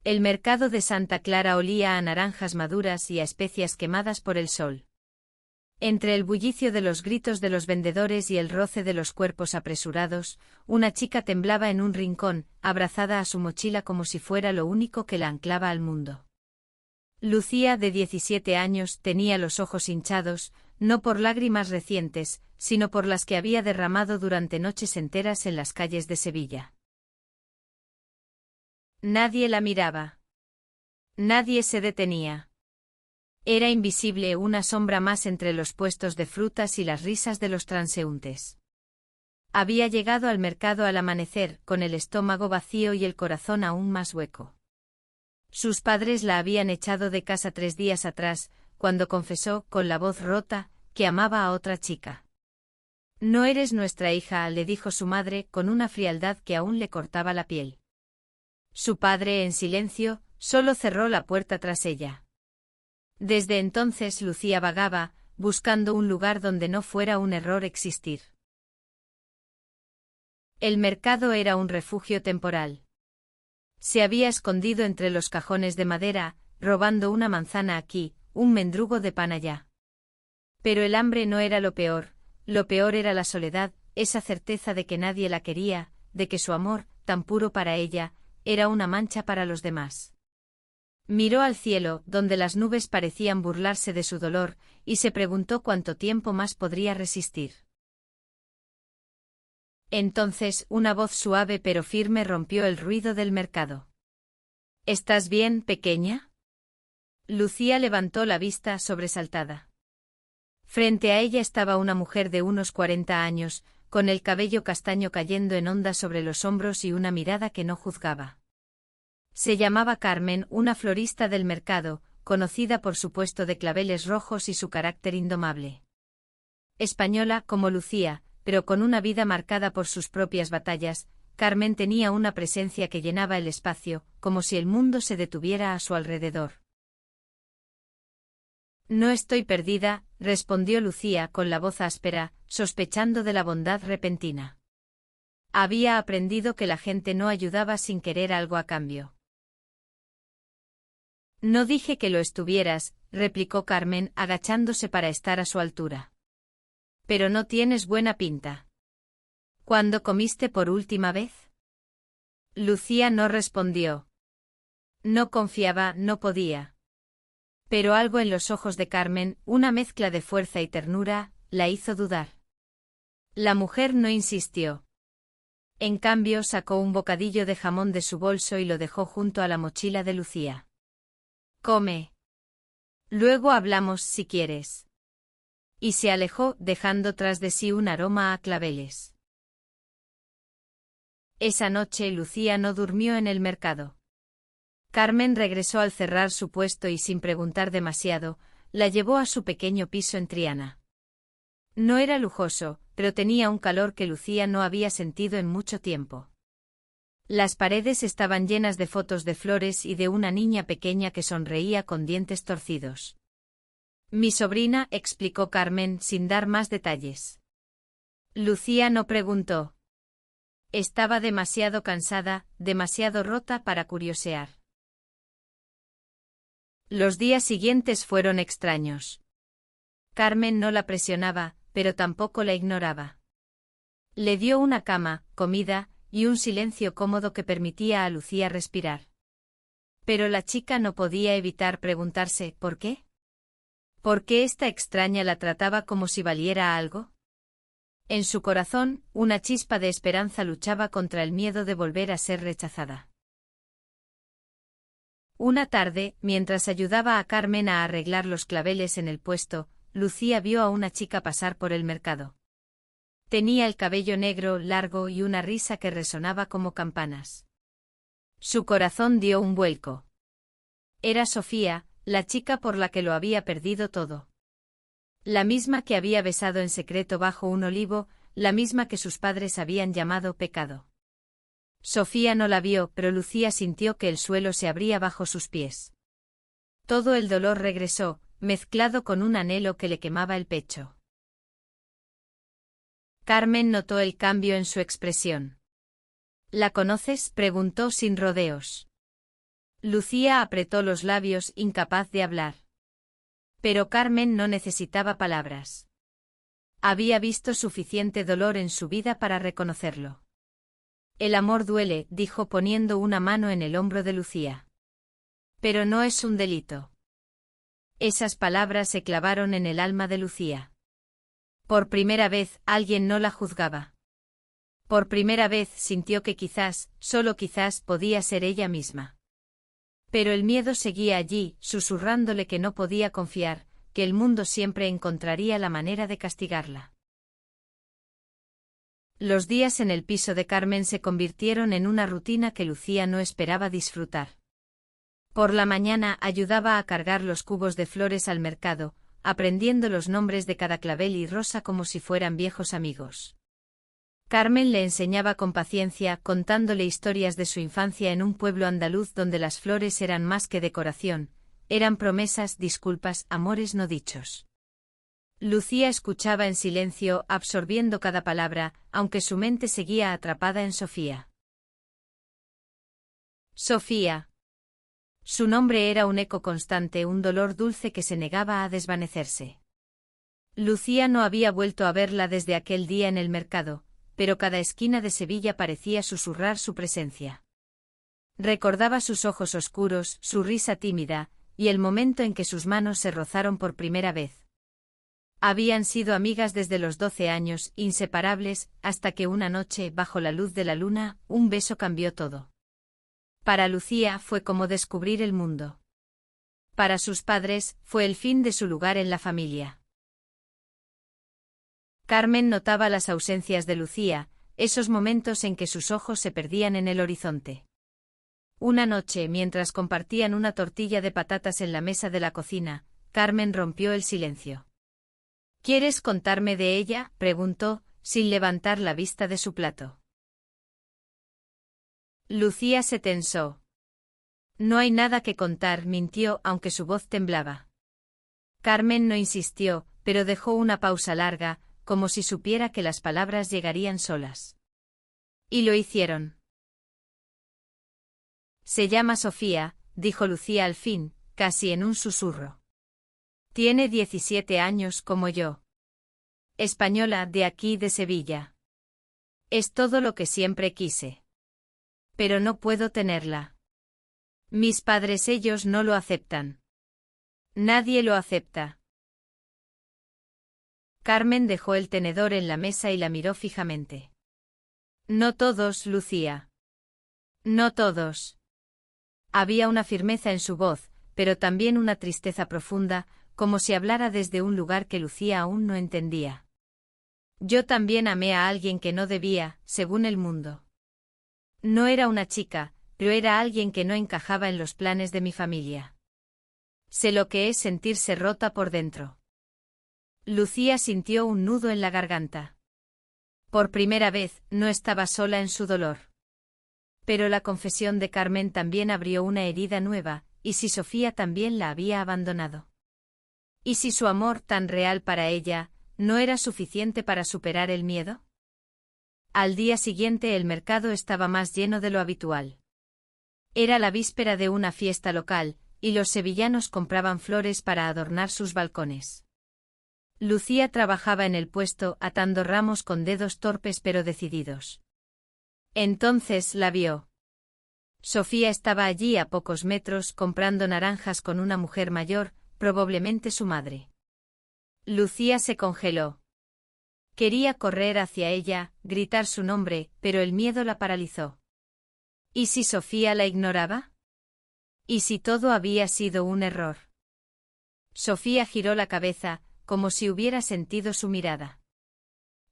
El mercado de Santa Clara olía a naranjas maduras y a especias quemadas por el sol. Entre el bullicio de los gritos de los vendedores y el roce de los cuerpos apresurados, una chica temblaba en un rincón, abrazada a su mochila como si fuera lo único que la anclaba al mundo. Lucía, de 17 años, tenía los ojos hinchados, no por lágrimas recientes, sino por las que había derramado durante noches enteras en las calles de Sevilla. Nadie la miraba. Nadie se detenía. Era invisible, una sombra más entre los puestos de frutas y las risas de los transeúntes. Había llegado al mercado al amanecer, con el estómago vacío y el corazón aún más hueco. Sus padres la habían echado de casa 3 días atrás, cuando confesó, con la voz rota, que amaba a otra chica. «No eres nuestra hija», le dijo su madre, con una frialdad que aún le cortaba la piel. Su padre, en silencio, solo cerró la puerta tras ella. Desde entonces Lucía vagaba, buscando un lugar donde no fuera un error existir. El mercado era un refugio temporal. Se había escondido entre los cajones de madera, robando una manzana aquí, un mendrugo de pan allá. Pero el hambre no era lo peor era la soledad, esa certeza de que nadie la quería, de que su amor, tan puro para ella, era una mancha para los demás. Miró al cielo, donde las nubes parecían burlarse de su dolor, y se preguntó cuánto tiempo más podría resistir. Entonces, una voz suave pero firme rompió el ruido del mercado. «¿Estás bien, pequeña?» Lucía levantó la vista sobresaltada. Frente a ella estaba una mujer de unos 40 años, con el cabello castaño cayendo en ondas sobre los hombros y una mirada que no juzgaba. Se llamaba Carmen, una florista del mercado, conocida por su puesto de claveles rojos y su carácter indomable. Española como Lucía, pero con una vida marcada por sus propias batallas, Carmen tenía una presencia que llenaba el espacio, como si el mundo se detuviera a su alrededor. «No estoy perdida», respondió Lucía con la voz áspera, sospechando de la bondad repentina. Había aprendido que la gente no ayudaba sin querer algo a cambio. «No dije que lo estuvieras», replicó Carmen, agachándose para estar a su altura. «Pero no tienes buena pinta. ¿Cuándo comiste por última vez?» Lucía no respondió. No confiaba, no podía. Pero algo en los ojos de Carmen, una mezcla de fuerza y ternura, la hizo dudar. La mujer no insistió. En cambio, sacó un bocadillo de jamón de su bolso y lo dejó junto a la mochila de Lucía. «Come. Luego hablamos si quieres». Y se alejó, dejando tras de sí un aroma a claveles. Esa noche Lucía no durmió en el mercado. Carmen regresó al cerrar su puesto y sin preguntar demasiado, la llevó a su pequeño piso en Triana. No era lujoso, pero tenía un calor que Lucía no había sentido en mucho tiempo. Las paredes estaban llenas de fotos de flores y de una niña pequeña que sonreía con dientes torcidos. «Mi sobrina», explicó Carmen sin dar más detalles. Lucía no preguntó. Estaba demasiado cansada, demasiado rota para curiosear. Los días siguientes fueron extraños. Carmen no la presionaba, pero tampoco la ignoraba. Le dio una cama, comida, y un silencio cómodo que permitía a Lucía respirar. Pero la chica no podía evitar preguntarse ¿por qué? ¿Por qué esta extraña la trataba como si valiera algo? En su corazón, una chispa de esperanza luchaba contra el miedo de volver a ser rechazada. Una tarde, mientras ayudaba a Carmen a arreglar los claveles en el puesto, Lucía vio a una chica pasar por el mercado. Tenía el cabello negro, largo y una risa que resonaba como campanas. Su corazón dio un vuelco. Era Sofía, la chica por la que lo había perdido todo. La misma que había besado en secreto bajo un olivo, la misma que sus padres habían llamado pecado. Sofía no la vio, pero Lucía sintió que el suelo se abría bajo sus pies. Todo el dolor regresó, mezclado con un anhelo que le quemaba el pecho. Carmen notó el cambio en su expresión. «¿La conoces?», preguntó sin rodeos. Lucía apretó los labios, incapaz de hablar. Pero Carmen no necesitaba palabras. Había visto suficiente dolor en su vida para reconocerlo. El amor duele, dijo poniendo una mano en el hombro de Lucía. Pero no es un delito. Esas palabras se clavaron en el alma de Lucía. Por primera vez, alguien no la juzgaba. Por primera vez sintió que quizás, solo quizás, podía ser ella misma. Pero el miedo seguía allí, susurrándole que no podía confiar, que el mundo siempre encontraría la manera de castigarla. Los días en el piso de Carmen se convirtieron en una rutina que Lucía no esperaba disfrutar. Por la mañana ayudaba a cargar los cubos de flores al mercado, aprendiendo los nombres de cada clavel y rosa como si fueran viejos amigos. Carmen le enseñaba con paciencia, contándole historias de su infancia en un pueblo andaluz donde las flores eran más que decoración, eran promesas, disculpas, amores no dichos. Lucía escuchaba en silencio, absorbiendo cada palabra, aunque su mente seguía atrapada en Sofía. Sofía. Su nombre era un eco constante, un dolor dulce que se negaba a desvanecerse. Lucía no había vuelto a verla desde aquel día en el mercado, pero cada esquina de Sevilla parecía susurrar su presencia. Recordaba sus ojos oscuros, su risa tímida, y el momento en que sus manos se rozaron por primera vez. Habían sido amigas desde los 12 años, inseparables, hasta que una noche, bajo la luz de la luna, un beso cambió todo. Para Lucía fue como descubrir el mundo. Para sus padres, fue el fin de su lugar en la familia. Carmen notaba las ausencias de Lucía, esos momentos en que sus ojos se perdían en el horizonte. Una noche, mientras compartían una tortilla de patatas en la mesa de la cocina, Carmen rompió el silencio. ¿Quieres contarme de ella?, preguntó, sin levantar la vista de su plato. Lucía se tensó. No hay nada que contar, mintió, aunque su voz temblaba. Carmen no insistió, pero dejó una pausa larga, como si supiera que las palabras llegarían solas. Y lo hicieron. Se llama Sofía, dijo Lucía al fin, casi en un susurro. Tiene 17 años como yo. Española, de aquí de Sevilla. Es todo lo que siempre quise. Pero no puedo tenerla. Mis padres, ellos no lo aceptan. Nadie lo acepta. Carmen dejó el tenedor en la mesa y la miró fijamente. No todos, Lucía. No todos. Había una firmeza en su voz, pero también una tristeza profunda, como si hablara desde un lugar que Lucía aún no entendía. Yo también amé a alguien que no debía, según el mundo. No era una chica, pero era alguien que no encajaba en los planes de mi familia. Sé lo que es sentirse rota por dentro. Lucía sintió un nudo en la garganta. Por primera vez, no estaba sola en su dolor. Pero la confesión de Carmen también abrió una herida nueva, ¿y si Sofía también la había abandonado? ¿Y si su amor, tan real para ella, no era suficiente para superar el miedo? Al día siguiente el mercado estaba más lleno de lo habitual. Era la víspera de una fiesta local, y los sevillanos compraban flores para adornar sus balcones. Lucía trabajaba en el puesto atando ramos con dedos torpes pero decididos. Entonces la vio. Sofía estaba allí a pocos metros comprando naranjas con una mujer mayor, probablemente su madre. Lucía se congeló. Quería correr hacia ella, gritar su nombre, pero el miedo la paralizó. ¿Y si Sofía la ignoraba? ¿Y si todo había sido un error? Sofía giró la cabeza, como si hubiera sentido su mirada.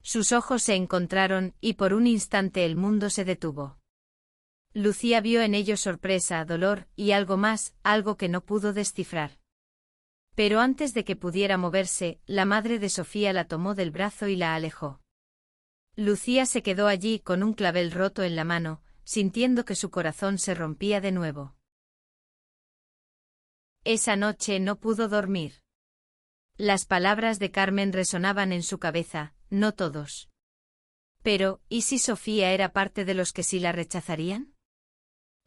Sus ojos se encontraron, y por un instante el mundo se detuvo. Lucía vio en ellos sorpresa, dolor, y algo más, algo que no pudo descifrar. Pero antes de que pudiera moverse, la madre de Sofía la tomó del brazo y la alejó. Lucía se quedó allí con un clavel roto en la mano, sintiendo que su corazón se rompía de nuevo. Esa noche no pudo dormir. Las palabras de Carmen resonaban en su cabeza, no todos. Pero, ¿y si Sofía era parte de los que sí la rechazarían?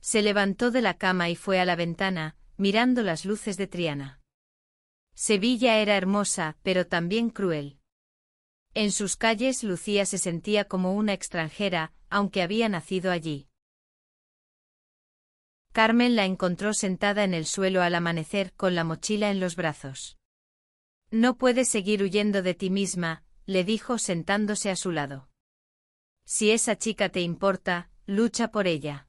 Se levantó de la cama y fue a la ventana, mirando las luces de Triana. Sevilla era hermosa, pero también cruel. En sus calles Lucía se sentía como una extranjera, aunque había nacido allí. Carmen la encontró sentada en el suelo al amanecer con la mochila en los brazos. No puedes seguir huyendo de ti misma, le dijo sentándose a su lado. Si esa chica te importa, lucha por ella.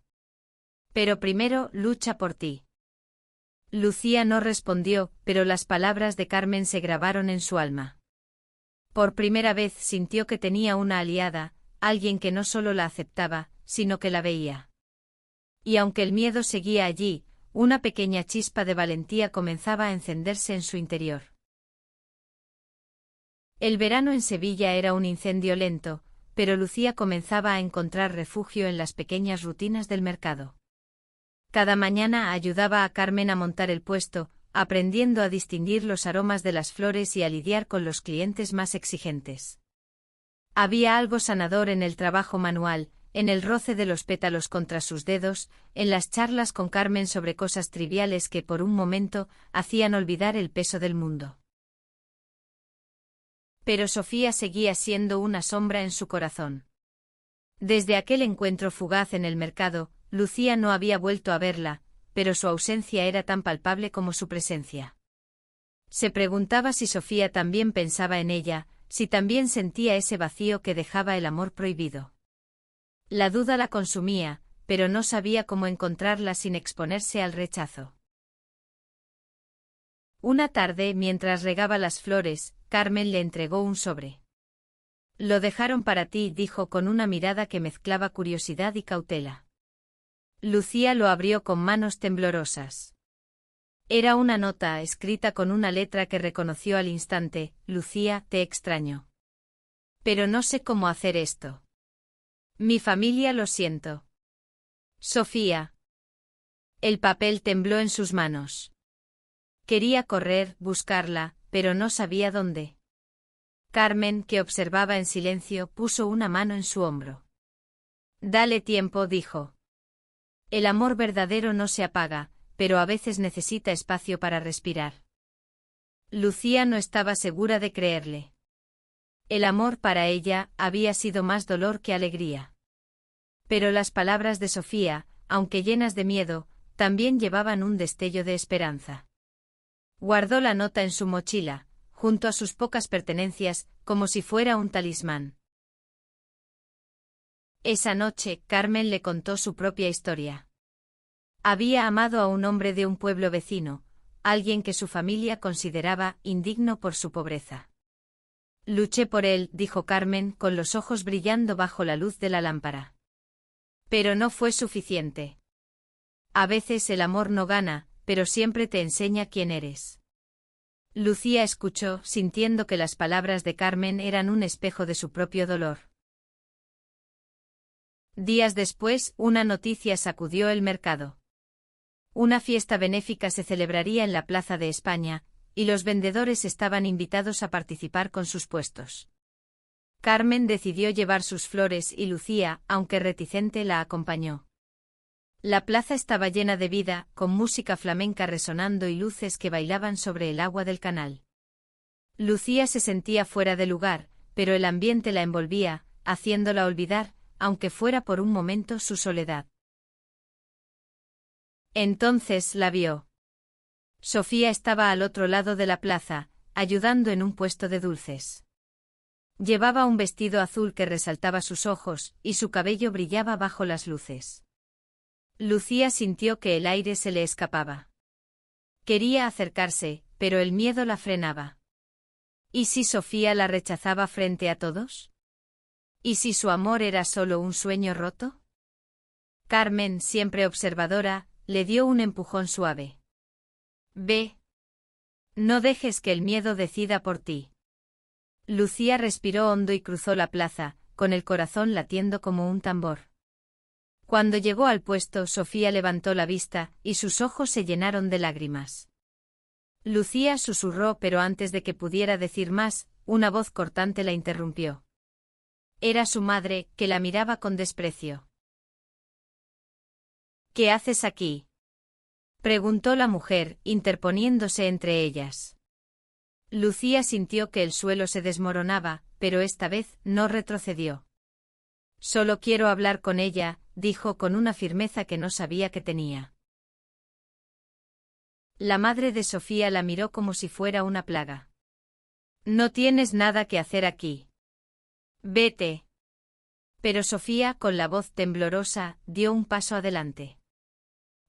Pero primero lucha por ti. Lucía no respondió, pero las palabras de Carmen se grabaron en su alma. Por primera vez sintió que tenía una aliada, alguien que no solo la aceptaba, sino que la veía. Y aunque el miedo seguía allí, una pequeña chispa de valentía comenzaba a encenderse en su interior. El verano en Sevilla era un incendio lento, pero Lucía comenzaba a encontrar refugio en las pequeñas rutinas del mercado. Cada mañana ayudaba a Carmen a montar el puesto, aprendiendo a distinguir los aromas de las flores y a lidiar con los clientes más exigentes. Había algo sanador en el trabajo manual, en el roce de los pétalos contra sus dedos, en las charlas con Carmen sobre cosas triviales que por un momento hacían olvidar el peso del mundo. Pero Sofía seguía siendo una sombra en su corazón. Desde aquel encuentro fugaz en el mercado, Lucía no había vuelto a verla, pero su ausencia era tan palpable como su presencia. Se preguntaba si Sofía también pensaba en ella, si también sentía ese vacío que dejaba el amor prohibido. La duda la consumía, pero no sabía cómo encontrarla sin exponerse al rechazo. Una tarde, mientras regaba las flores, Carmen le entregó un sobre. Lo dejaron para ti, dijo con una mirada que mezclaba curiosidad y cautela. Lucía lo abrió con manos temblorosas. Era una nota escrita con una letra que reconoció al instante: Lucía, te extraño. Pero no sé cómo hacer esto. Mi familia, lo siento. Sofía. El papel tembló en sus manos. Quería correr, buscarla, pero no sabía dónde. Carmen, que observaba en silencio, puso una mano en su hombro. Dale tiempo, dijo. El amor verdadero no se apaga, pero a veces necesita espacio para respirar. Lucía no estaba segura de creerle. El amor para ella había sido más dolor que alegría. Pero las palabras de Sofía, aunque llenas de miedo, también llevaban un destello de esperanza. Guardó la nota en su mochila, junto a sus pocas pertenencias, como si fuera un talismán. Esa noche, Carmen le contó su propia historia. Había amado a un hombre de un pueblo vecino, alguien que su familia consideraba indigno por su pobreza. Luché por él, dijo Carmen, con los ojos brillando bajo la luz de la lámpara. Pero no fue suficiente. A veces el amor no gana, pero siempre te enseña quién eres. Lucía escuchó, sintiendo que las palabras de Carmen eran un espejo de su propio dolor. Días después, una noticia sacudió el mercado. Una fiesta benéfica se celebraría en la Plaza de España, y los vendedores estaban invitados a participar con sus puestos. Carmen decidió llevar sus flores y Lucía, aunque reticente, la acompañó. La plaza estaba llena de vida, con música flamenca resonando y luces que bailaban sobre el agua del canal. Lucía se sentía fuera de lugar, pero el ambiente la envolvía, haciéndola olvidar, aunque fuera por un momento, su soledad. Entonces la vio. Sofía estaba al otro lado de la plaza, ayudando en un puesto de dulces. Llevaba un vestido azul que resaltaba sus ojos, y su cabello brillaba bajo las luces. Lucía sintió que el aire se le escapaba. Quería acercarse, pero el miedo la frenaba. ¿Y si Sofía la rechazaba frente a todos? ¿Y si su amor era solo un sueño roto? Carmen, siempre observadora, le dio un empujón suave. Ve. No dejes que el miedo decida por ti. Lucía respiró hondo y cruzó la plaza, con el corazón latiendo como un tambor. Cuando llegó al puesto, Sofía levantó la vista, y sus ojos se llenaron de lágrimas. Lucía susurró, pero antes de que pudiera decir más, una voz cortante la interrumpió. Era su madre, que la miraba con desprecio. ¿Qué haces aquí?, preguntó la mujer, interponiéndose entre ellas. Lucía sintió que el suelo se desmoronaba, pero esta vez no retrocedió. Solo quiero hablar con ella, dijo con una firmeza que no sabía que tenía. La madre de Sofía la miró como si fuera una plaga. No tienes nada que hacer aquí. Vete. Pero Sofía, con la voz temblorosa, dio un paso adelante.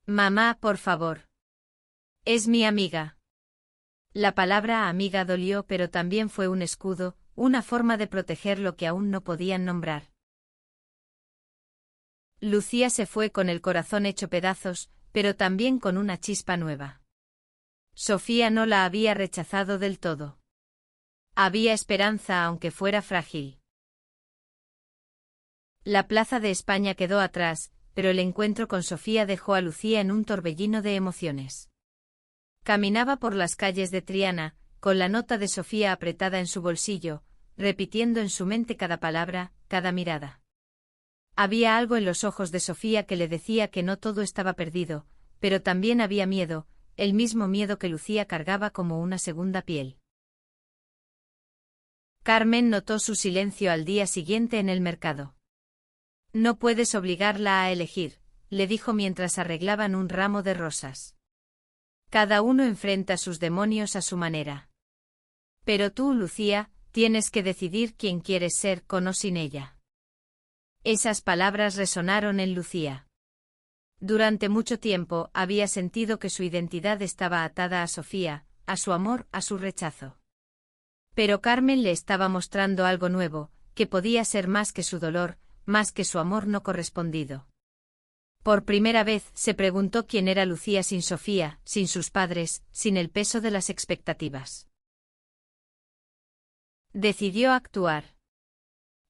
Mamá, por favor. Es mi amiga. La palabra amiga dolió, pero también fue un escudo, una forma de proteger lo que aún no podían nombrar. Lucía se fue con el corazón hecho pedazos, pero también con una chispa nueva. Sofía no la había rechazado del todo. Había esperanza aunque fuera frágil. La plaza de España quedó atrás, pero el encuentro con Sofía dejó a Lucía en un torbellino de emociones. Caminaba por las calles de Triana, con la nota de Sofía apretada en su bolsillo, repitiendo en su mente cada palabra, cada mirada. Había algo en los ojos de Sofía que le decía que no todo estaba perdido, pero también había miedo, el mismo miedo que Lucía cargaba como una segunda piel. Carmen notó su silencio al día siguiente en el mercado. No puedes obligarla a elegir, le dijo mientras arreglaban un ramo de rosas. Cada uno enfrenta sus demonios a su manera. Pero tú, Lucía, tienes que decidir quién quieres ser con o sin ella. Esas palabras resonaron en Lucía. Durante mucho tiempo había sentido que su identidad estaba atada a Sofía, a su amor, a su rechazo. Pero Carmen le estaba mostrando algo nuevo, que podía ser más que su dolor, más que su amor no correspondido. Por primera vez se preguntó quién era Lucía sin Sofía, sin sus padres, sin el peso de las expectativas. Decidió actuar.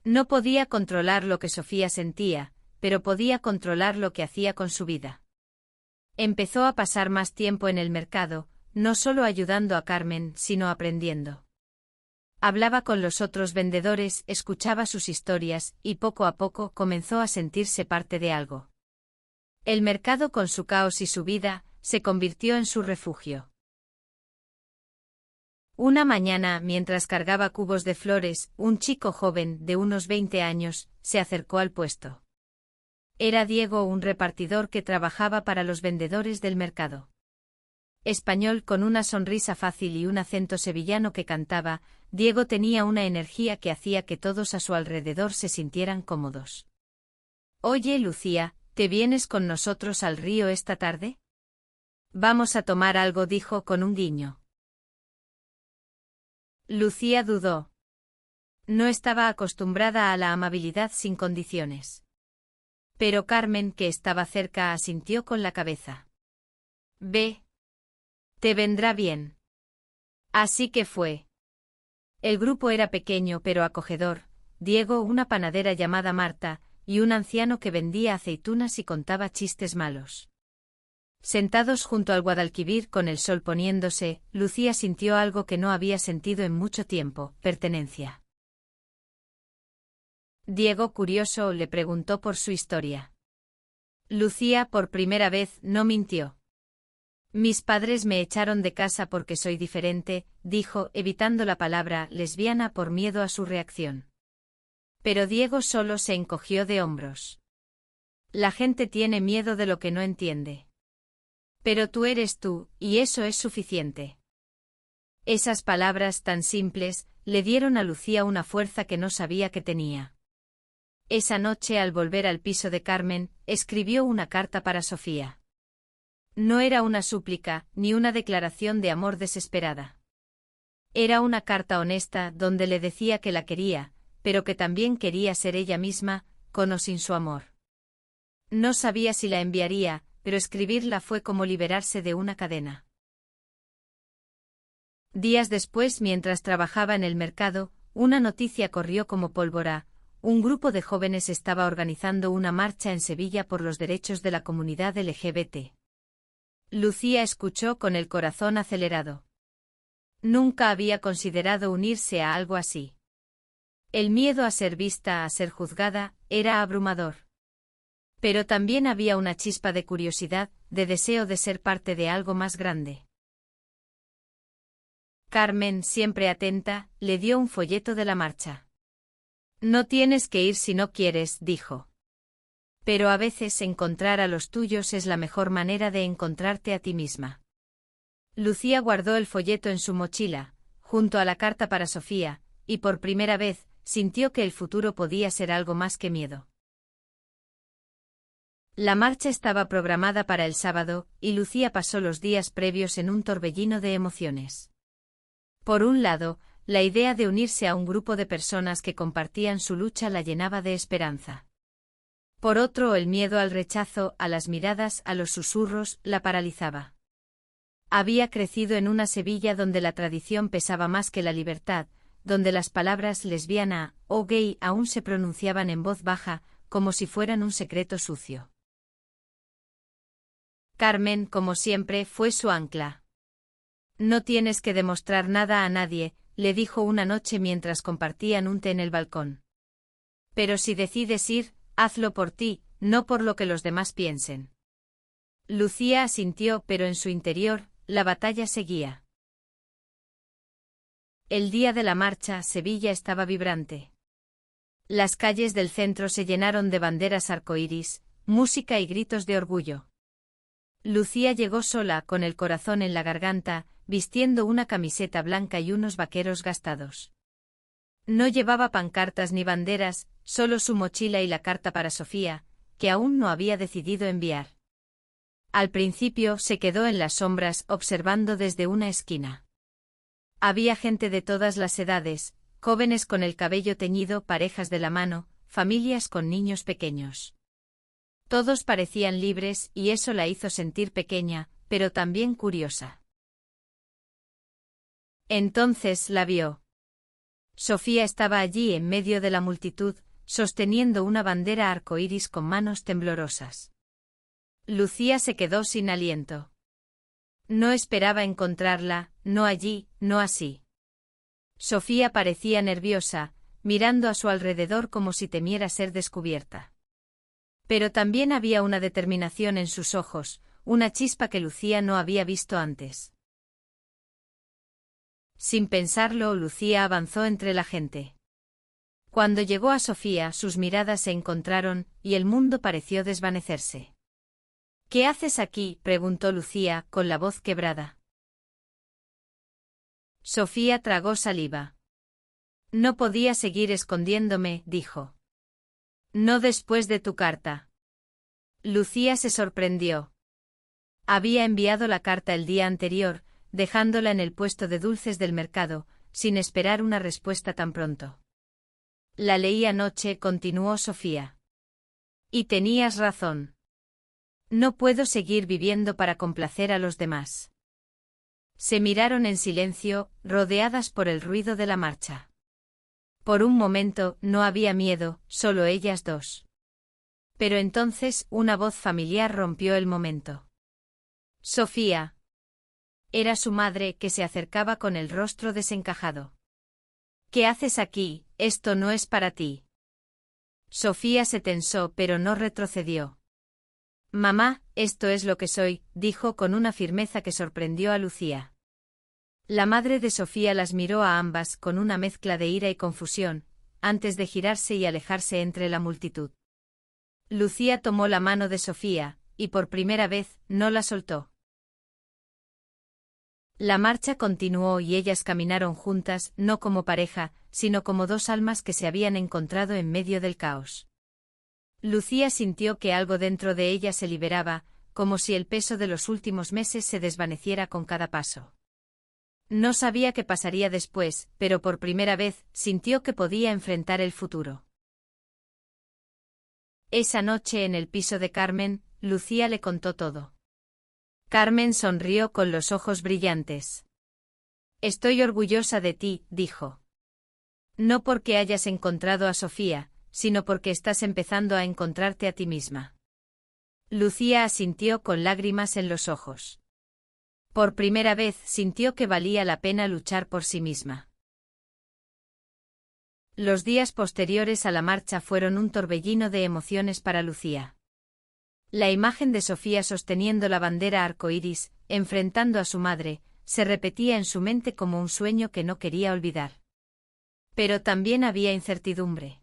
No podía controlar lo que Sofía sentía, pero podía controlar lo que hacía con su vida. Empezó a pasar más tiempo en el mercado, no solo ayudando a Carmen, sino aprendiendo. Hablaba con los otros vendedores, escuchaba sus historias, y poco a poco comenzó a sentirse parte de algo. El mercado, con su caos y su vida, se convirtió en su refugio. Una mañana, mientras cargaba cubos de flores, un chico joven, de unos 20 años, se acercó al puesto. Era Diego, un repartidor que trabajaba para los vendedores del mercado. Español con una sonrisa fácil y un acento sevillano que cantaba, Diego tenía una energía que hacía que todos a su alrededor se sintieran cómodos. «Oye, Lucía, ¿te vienes con nosotros al río esta tarde? Vamos a tomar algo», dijo con un guiño. Lucía dudó. No estaba acostumbrada a la amabilidad sin condiciones. Pero Carmen, que estaba cerca, asintió con la cabeza. «Ve. Te vendrá bien». Así que fue. El grupo era pequeño pero acogedor: Diego, una panadera llamada Marta, y un anciano que vendía aceitunas y contaba chistes malos. Sentados junto al Guadalquivir con el sol poniéndose, Lucía sintió algo que no había sentido en mucho tiempo: pertenencia. Diego, curioso, le preguntó por su historia. Lucía, por primera vez, no mintió. «Mis padres me echaron de casa porque soy diferente», dijo, evitando la palabra lesbiana por miedo a su reacción. Pero Diego solo se encogió de hombros. «La gente tiene miedo de lo que no entiende. Pero tú eres tú, y eso es suficiente». Esas palabras tan simples le dieron a Lucía una fuerza que no sabía que tenía. Esa noche, al volver al piso de Carmen, escribió una carta para Sofía. No era una súplica, ni una declaración de amor desesperada. Era una carta honesta donde le decía que la quería, pero que también quería ser ella misma, con o sin su amor. No sabía si la enviaría, pero escribirla fue como liberarse de una cadena. Días después, mientras trabajaba en el mercado, una noticia corrió como pólvora: un grupo de jóvenes estaba organizando una marcha en Sevilla por los derechos de la comunidad LGBT. Lucía escuchó con el corazón acelerado. Nunca había considerado unirse a algo así. El miedo a ser vista, a ser juzgada, era abrumador. Pero también había una chispa de curiosidad, de deseo de ser parte de algo más grande. Carmen, siempre atenta, le dio un folleto de la marcha. No tienes que ir si no quieres, dijo. Pero a veces encontrar a los tuyos es la mejor manera de encontrarte a ti misma. Lucía guardó el folleto en su mochila, junto a la carta para Sofía, y por primera vez, sintió que el futuro podía ser algo más que miedo. La marcha estaba programada para el sábado, y Lucía pasó los días previos en un torbellino de emociones. Por un lado, la idea de unirse a un grupo de personas que compartían su lucha la llenaba de esperanza. Por otro, el miedo al rechazo, a las miradas, a los susurros, la paralizaba. Había crecido en una Sevilla donde la tradición pesaba más que la libertad, donde las palabras lesbiana o gay aún se pronunciaban en voz baja, como si fueran un secreto sucio. Carmen, como siempre, fue su ancla. No tienes que demostrar nada a nadie, le dijo una noche mientras compartían un té en el balcón. Pero si decides ir, hazlo por ti, no por lo que los demás piensen. Lucía asintió, pero en su interior, la batalla seguía. El día de la marcha, Sevilla estaba vibrante. Las calles del centro se llenaron de banderas arcoíris, música y gritos de orgullo. Lucía llegó sola, con el corazón en la garganta, vistiendo una camiseta blanca y unos vaqueros gastados. No llevaba pancartas ni banderas, solo su mochila y la carta para Sofía, que aún no había decidido enviar. Al principio se quedó en las sombras observando desde una esquina. Había gente de todas las edades, jóvenes con el cabello teñido, parejas de la mano, familias con niños pequeños. Todos parecían libres y eso la hizo sentir pequeña, pero también curiosa. Entonces la vio. Sofía estaba allí en medio de la multitud, sosteniendo una bandera arcoíris con manos temblorosas. Lucía se quedó sin aliento. No esperaba encontrarla, no allí, no así. Sofía parecía nerviosa, mirando a su alrededor como si temiera ser descubierta. Pero también había una determinación en sus ojos, una chispa que Lucía no había visto antes. Sin pensarlo, Lucía avanzó entre la gente. Cuando llegó a Sofía, sus miradas se encontraron, y el mundo pareció desvanecerse. ¿Qué haces aquí?, preguntó Lucía, con la voz quebrada. Sofía tragó saliva. No podía seguir escondiéndome, dijo. No después de tu carta. Lucía se sorprendió. Había enviado la carta el día anterior, dejándola en el puesto de dulces del mercado, sin esperar una respuesta tan pronto. La leí anoche, continuó Sofía. Y tenías razón. No puedo seguir viviendo para complacer a los demás. Se miraron en silencio, rodeadas por el ruido de la marcha. Por un momento no había miedo, solo ellas dos. Pero entonces una voz familiar rompió el momento. Sofía. Era su madre, que se acercaba con el rostro desencajado. ¿Qué haces aquí? Esto no es para ti. Sofía se tensó, pero no retrocedió. Mamá, esto es lo que soy, dijo con una firmeza que sorprendió a Lucía. La madre de Sofía las miró a ambas con una mezcla de ira y confusión, antes de girarse y alejarse entre la multitud. Lucía tomó la mano de Sofía, y por primera vez, no la soltó. La marcha continuó y ellas caminaron juntas, no como pareja, sino como dos almas que se habían encontrado en medio del caos. Lucía sintió que algo dentro de ella se liberaba, como si el peso de los últimos meses se desvaneciera con cada paso. No sabía qué pasaría después, pero por primera vez sintió que podía enfrentar el futuro. Esa noche en el piso de Carmen, Lucía le contó todo. Carmen sonrió con los ojos brillantes. Estoy orgullosa de ti, dijo. No porque hayas encontrado a Sofía, sino porque estás empezando a encontrarte a ti misma. Lucía asintió con lágrimas en los ojos. Por primera vez sintió que valía la pena luchar por sí misma. Los días posteriores a la marcha fueron un torbellino de emociones para Lucía. La imagen de Sofía sosteniendo la bandera arcoíris, enfrentando a su madre, se repetía en su mente como un sueño que no quería olvidar. Pero también había incertidumbre.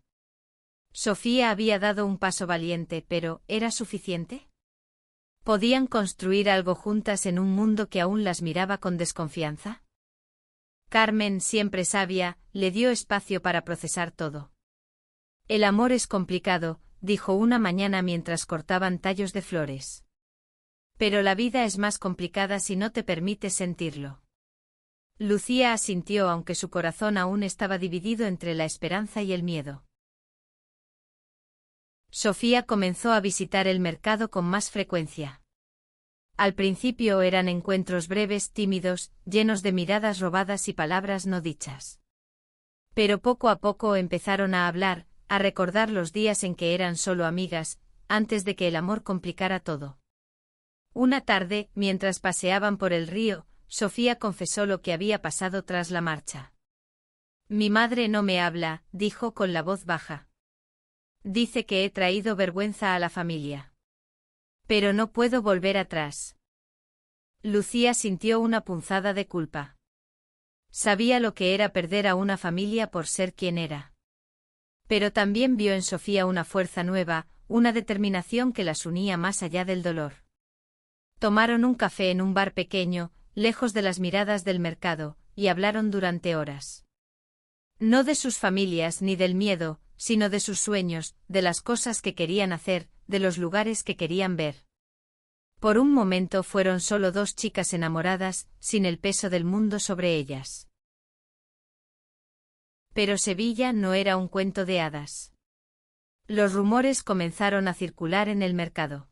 Sofía había dado un paso valiente, pero ¿era suficiente? ¿Podían construir algo juntas en un mundo que aún las miraba con desconfianza? Carmen, siempre sabia, le dio espacio para procesar todo. El amor es complicado, dijo una mañana mientras cortaban tallos de flores. Pero la vida es más complicada si no te permites sentirlo. Lucía asintió aunque su corazón aún estaba dividido entre la esperanza y el miedo. Sofía comenzó a visitar el mercado con más frecuencia. Al principio eran encuentros breves, tímidos, llenos de miradas robadas y palabras no dichas. Pero poco a poco empezaron a hablar, a recordar los días en que eran solo amigas, antes de que el amor complicara todo. Una tarde, mientras paseaban por el río, Sofía confesó lo que había pasado tras la marcha. Mi madre no me habla, dijo con la voz baja. Dice que he traído vergüenza a la familia. Pero no puedo volver atrás. Lucía sintió una punzada de culpa. Sabía lo que era perder a una familia por ser quien era. Pero también vio en Sofía una fuerza nueva, una determinación que las unía más allá del dolor. Tomaron un café en un bar pequeño, lejos de las miradas del mercado, y hablaron durante horas. No de sus familias ni del miedo, sino de sus sueños, de las cosas que querían hacer, de los lugares que querían ver. Por un momento fueron solo dos chicas enamoradas, sin el peso del mundo sobre ellas. Pero Sevilla no era un cuento de hadas. Los rumores comenzaron a circular en el mercado.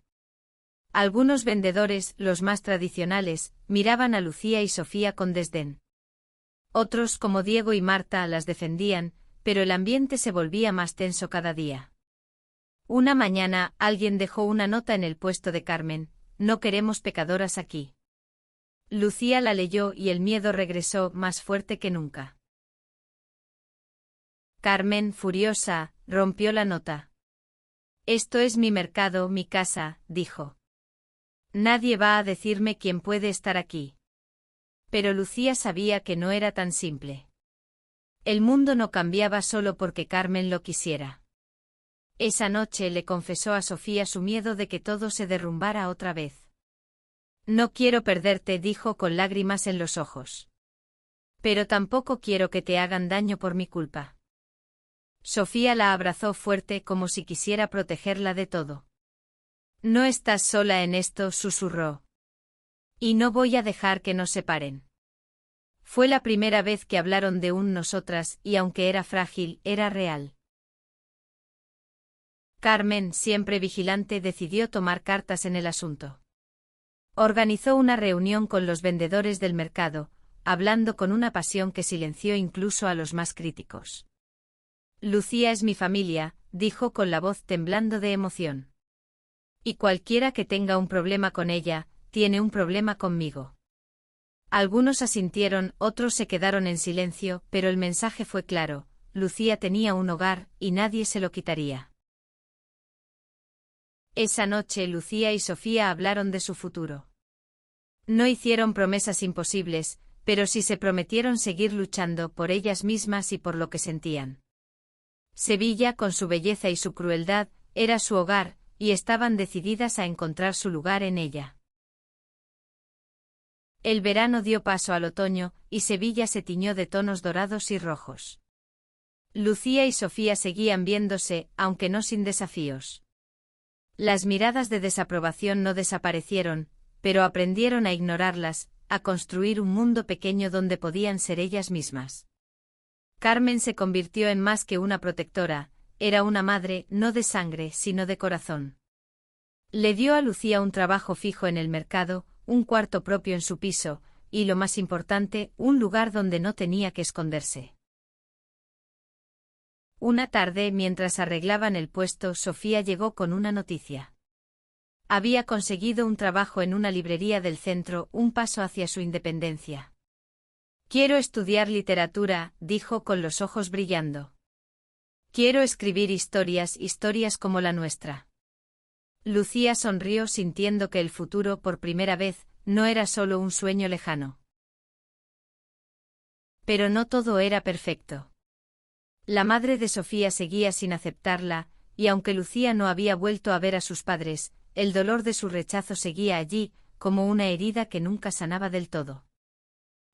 Algunos vendedores, los más tradicionales, miraban a Lucía y Sofía con desdén. Otros, como Diego y Marta, las defendían, pero el ambiente se volvía más tenso cada día. Una mañana, alguien dejó una nota en el puesto de Carmen: no queremos pecadoras aquí. Lucía la leyó y el miedo regresó más fuerte que nunca. Carmen, furiosa, rompió la nota. Esto es mi mercado, mi casa, dijo. Nadie va a decirme quién puede estar aquí. Pero Lucía sabía que no era tan simple. El mundo no cambiaba solo porque Carmen lo quisiera. Esa noche le confesó a Sofía su miedo de que todo se derrumbara otra vez. No quiero perderte, dijo con lágrimas en los ojos. Pero tampoco quiero que te hagan daño por mi culpa. Sofía la abrazó fuerte como si quisiera protegerla de todo. No estás sola en esto, susurró. Y no voy a dejar que nos separen. Fue la primera vez que hablaron de un nosotras y aunque era frágil, era real. Carmen, siempre vigilante, decidió tomar cartas en el asunto. Organizó una reunión con los vendedores del mercado, hablando con una pasión que silenció incluso a los más críticos. Lucía es mi familia, dijo con la voz temblando de emoción. Y cualquiera que tenga un problema con ella, tiene un problema conmigo. Algunos asintieron, otros se quedaron en silencio, pero el mensaje fue claro: Lucía tenía un hogar, y nadie se lo quitaría. Esa noche Lucía y Sofía hablaron de su futuro. No hicieron promesas imposibles, pero sí se prometieron seguir luchando por ellas mismas y por lo que sentían. Sevilla, con su belleza y su crueldad, era su hogar, y estaban decididas a encontrar su lugar en ella. El verano dio paso al otoño, y Sevilla se tiñó de tonos dorados y rojos. Lucía y Sofía seguían viéndose, aunque no sin desafíos. Las miradas de desaprobación no desaparecieron, pero aprendieron a ignorarlas, a construir un mundo pequeño donde podían ser ellas mismas. Carmen se convirtió en más que una protectora, era una madre, no de sangre, sino de corazón. Le dio a Lucía un trabajo fijo en el mercado, un cuarto propio en su piso, y lo más importante, un lugar donde no tenía que esconderse. Una tarde, mientras arreglaban el puesto, Sofía llegó con una noticia. Había conseguido un trabajo en una librería del centro, un paso hacia su independencia. Quiero estudiar literatura, dijo con los ojos brillando. Quiero escribir historias como la nuestra. Lucía sonrió sintiendo que el futuro, por primera vez, no era solo un sueño lejano. Pero no todo era perfecto. La madre de Sofía seguía sin aceptarla, y aunque Lucía no había vuelto a ver a sus padres, el dolor de su rechazo seguía allí, como una herida que nunca sanaba del todo.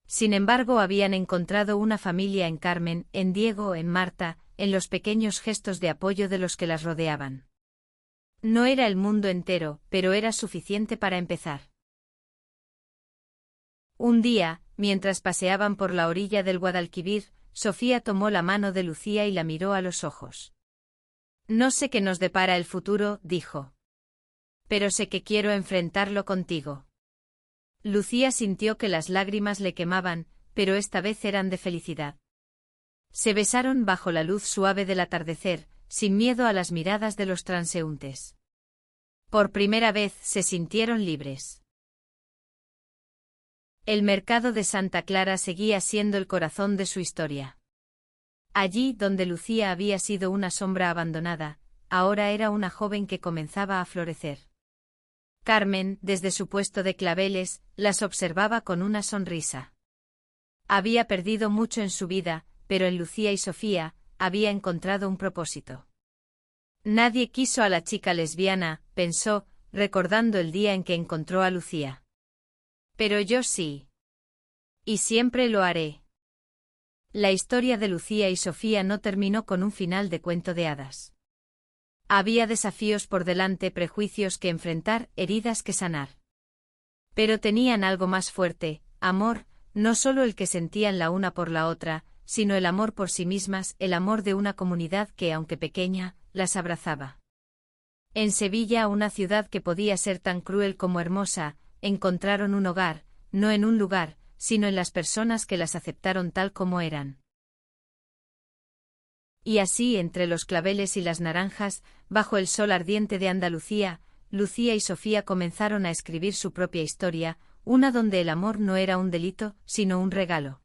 Sin embargo, habían encontrado una familia en Carmen, en Diego, en Marta, en los pequeños gestos de apoyo de los que las rodeaban. No era el mundo entero, pero era suficiente para empezar. Un día, mientras paseaban por la orilla del Guadalquivir, Sofía tomó la mano de Lucía y la miró a los ojos. No sé qué nos depara el futuro, dijo. Pero sé que quiero enfrentarlo contigo. Lucía sintió que las lágrimas le quemaban, pero esta vez eran de felicidad. Se besaron bajo la luz suave del atardecer, sin miedo a las miradas de los transeúntes. Por primera vez se sintieron libres. El mercado de Santa Clara seguía siendo el corazón de su historia. Allí donde Lucía había sido una sombra abandonada, ahora era una joven que comenzaba a florecer. Carmen, desde su puesto de claveles, las observaba con una sonrisa. Había perdido mucho en su vida, pero en Lucía y Sofía, había encontrado un propósito. Nadie quiso a la chica lesbiana, pensó, recordando el día en que encontró a Lucía. Pero yo sí. Y siempre lo haré. La historia de Lucía y Sofía no terminó con un final de cuento de hadas. Había desafíos por delante, prejuicios que enfrentar, heridas que sanar. Pero tenían algo más fuerte, amor, no solo el que sentían la una por la otra, sino el amor por sí mismas, el amor de una comunidad que, aunque pequeña, las abrazaba. En Sevilla, una ciudad que podía ser tan cruel como hermosa, encontraron un hogar, no en un lugar, sino en las personas que las aceptaron tal como eran. Y así, entre los claveles y las naranjas, bajo el sol ardiente de Andalucía, Lucía y Sofía comenzaron a escribir su propia historia, una donde el amor no era un delito, sino un regalo.